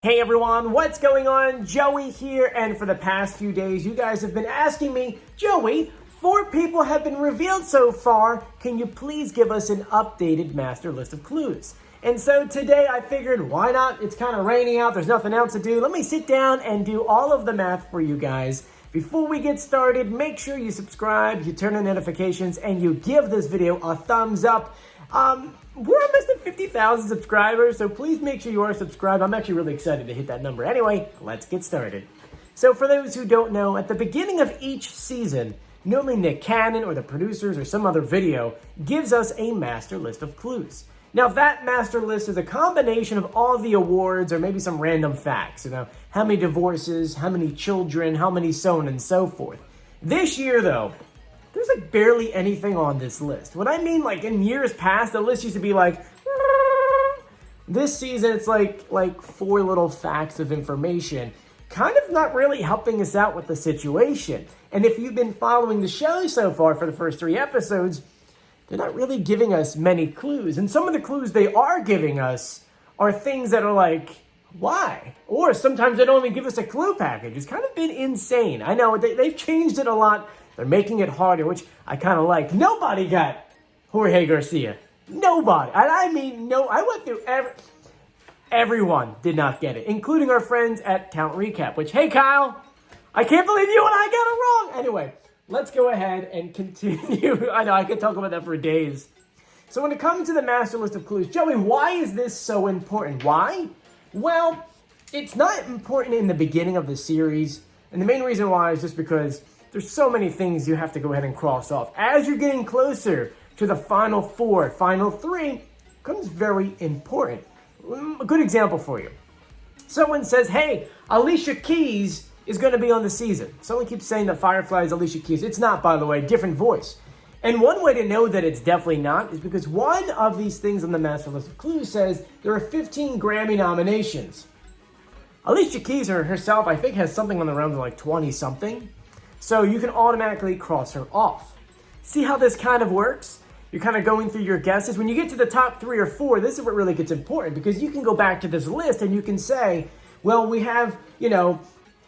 Hey everyone, what's going on? Joey here, and for the past few days, you guys have been asking me, Joey, 4 people have been revealed so far. Can you please give us an updated master list of clues? And so today I figured, why not? It's kind of raining out, there's nothing else to do. Let me sit down and do all of the math for you guys. Before we get started, make sure you subscribe, you turn on notifications, and you give this video a thumbs up. We're almost at 50,000 subscribers, so please make sure you are subscribed. I'm actually really excited to hit that number. Anyway, let's get started. So for those who don't know, at the beginning of each season, normally Nick Cannon or the producers or some other video gives us a master list of clues. Now, that master list is a combination of all the awards or maybe some random facts. You know, how many divorces, how many children, how many so on and so forth. This year, though, there's like barely anything on this list. What I mean, like in years past, the list used to be like, this season it's like 4 little facts of information, kind of not really helping us out with the situation. And if you've been following the show so far for the first 3 episodes, they're not really giving us many clues. And some of the clues they are giving us are things that are like, why? Or sometimes they don't even give us a clue package. It's kind of been insane. I know, they've changed it a lot. They're making it harder, which I kind of like. Nobody got Jorge Garcia. Nobody. I mean, no, I went through everyone did not get it, including our friends at Count Recap, which, hey, Kyle, I can't believe you and I got it wrong. Anyway, let's go ahead and continue. I know, I could talk about that for days. So when it comes to the master list of clues, Joey, why is this so important? Why? Well, it's not important in the beginning of the series, and the main reason why is just because there's so many things you have to go ahead and cross off. As you're getting closer to the final 4, final 3, becomes very important. A good example for you. Someone says, hey, Alicia Keys is going to be on the season. Someone keeps saying that Firefly is Alicia Keys. It's not, by the way, different voice. And one way to know that it's definitely not is because one of these things on the master list of clues says there are 15 Grammy nominations. Alicia Keys herself, I think, has something on the realms of like 20-something. So you can automatically cross her off. See how this kind of works? You're kind of going through your guesses. When you get to the top 3 or 4, this is what really gets important because you can go back to this list and you can say, well, we have,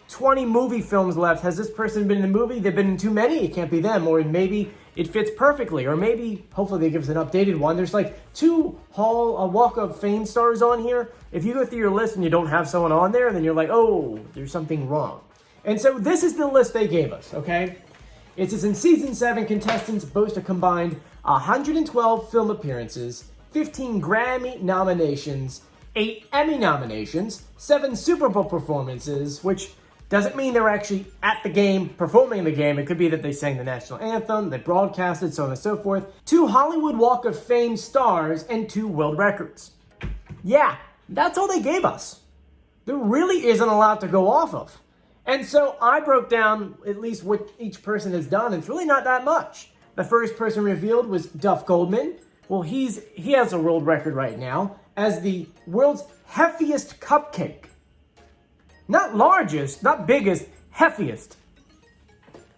20 movie films left. Has this person been in a movie? They've been in too many. It can't be them. Or maybe it fits perfectly. Or maybe, hopefully they give us an updated one. There's like 2 Walk of Fame stars on here. If you go through your list and you don't have someone on there, then you're like, oh, there's something wrong. And so this is the list they gave us, okay? It says in Season 7, contestants boast a combined 112 film appearances, 15 Grammy nominations, 8 Emmy nominations, 7 Super Bowl performances, which doesn't mean they're actually at the game, performing the game. It could be that they sang the national anthem, they broadcasted, so on and so forth. 2 Hollywood Walk of Fame stars, and 2 world records. Yeah, that's all they gave us. There really isn't a lot to go off of. And so I broke down at least what each person has done. It's really not that much. The first person revealed was Duff Goldman. Well, he has a world record right now as the world's heftiest cupcake. Not largest, not biggest, heftiest.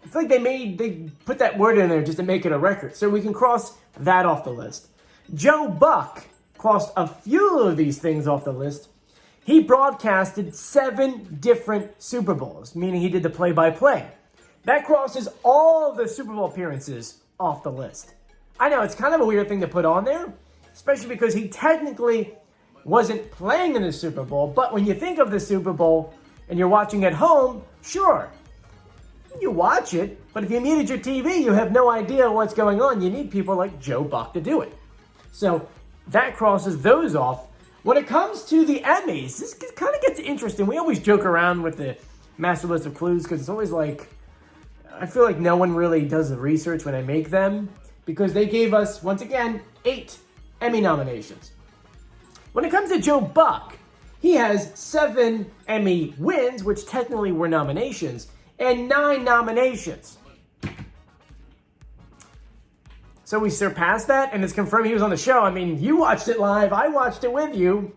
I feel like they put that word in there just to make it a record. So we can cross that off the list. Joe Buck crossed a few of these things off the list. He broadcasted 7 different Super Bowls, meaning he did the play-by-play. That crosses all the Super Bowl appearances off the list. I know, it's kind of a weird thing to put on there, especially because he technically wasn't playing in the Super Bowl, but when you think of the Super Bowl and you're watching at home, sure, you watch it, but if you muted your TV, you have no idea what's going on. You need people like Joe Buck to do it. So that crosses those off. When it comes to the Emmys, this kind of gets interesting. We always joke around with the master list of clues because it's always like, I feel like no one really does the research when I make them because they gave us, once again, 8 Emmy nominations. When it comes to Joe Buck, he has 7 Emmy wins, which technically were nominations, and 9 nominations. So we surpassed that, and it's confirmed he was on the show. I mean, you watched it live. I watched it with you.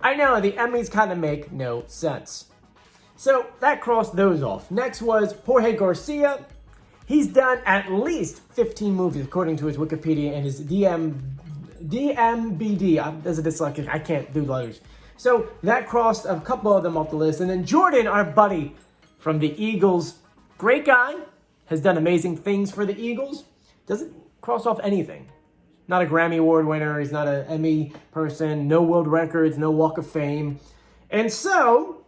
I know, the Emmys kind of make no sense. So that crossed those off. Next was Jorge Garcia. He's done at least 15 movies, according to his Wikipedia and his DMBD. There's a dyslexic. I can't do letters. So that crossed a couple of them off the list. And then Jordan, our buddy from the Eagles, great guy, has done amazing things for the Eagles. Doesn't cross off anything. Not a Grammy Award winner. He's not an Emmy person. No world records. No Walk of Fame. And so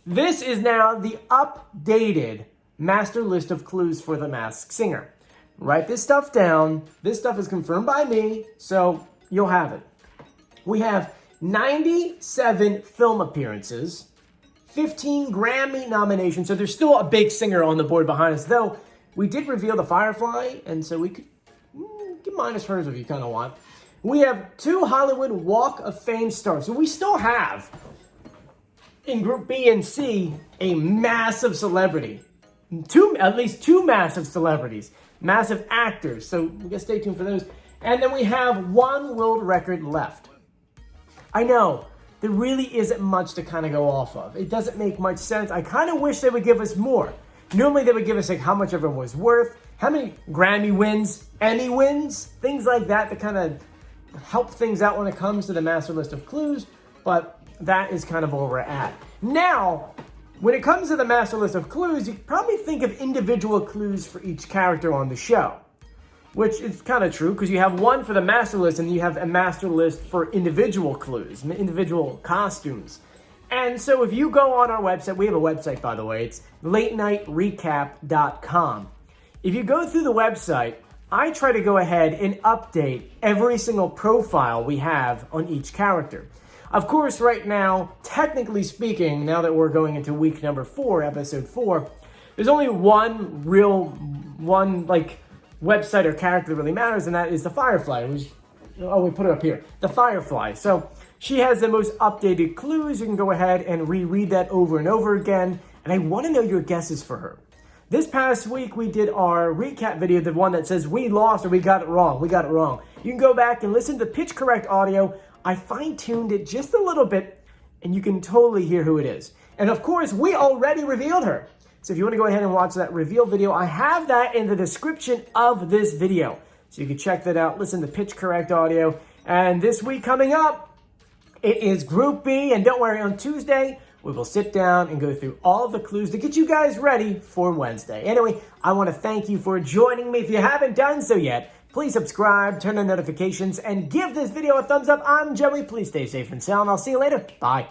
this is now the updated master list of clues for The Masked Singer. Write this stuff down. This stuff is confirmed by me, so you'll have it. We have 97 film appearances, 15 Grammy nominations, so there's still a big singer on the board behind us, though we did reveal the Firefly, and so we could get minus hers if you kind of want. We have 2 Hollywood Walk of Fame stars, so we still have, in Group B and C, a massive celebrity. At least two massive celebrities, massive actors, so we gotta stay tuned for those. And then we have 1 world record left. I know, there really isn't much to kind of go off of. It doesn't make much sense. I kind of wish they would give us more. Normally they would give us like how much everyone was worth, how many Grammy wins, Emmy wins, things like that to kind of help things out when it comes to the master list of clues, but that is kind of where we're at. Now, when it comes to the master list of clues, you probably think of individual clues for each character on the show, which is kind of true because you have one for the master list and you have a master list for individual clues, individual costumes. And so if you go on our website, we have a website, by the way, it's latenightrecap.com. If you go through the website, I try to go ahead and update every single profile we have on each character. Of course, right now, technically speaking, now that we're going into week number 4, episode 4, there's only one website or character that really matters, and that is the Firefly. We put it up here. The Firefly. So she has the most updated clues. You can go ahead and reread that over and over again. And I want to know your guesses for her. This past week, we did our recap video, the one that says we lost or we got it wrong. We got it wrong. You can go back and listen to pitch correct audio. I fine-tuned it just a little bit, and you can totally hear who it is. And of course, we already revealed her. So if you want to go ahead and watch that reveal video, I have that in the description of this video. So you can check that out, listen to pitch correct audio. And this week coming up, it is Group B. And don't worry, on Tuesday, we will sit down and go through all of the clues to get you guys ready for Wednesday. Anyway, I want to thank you for joining me. If you haven't done so yet, please subscribe, turn on notifications, and give this video a thumbs up. I'm Joey. Please stay safe and sound. I'll see you later. Bye.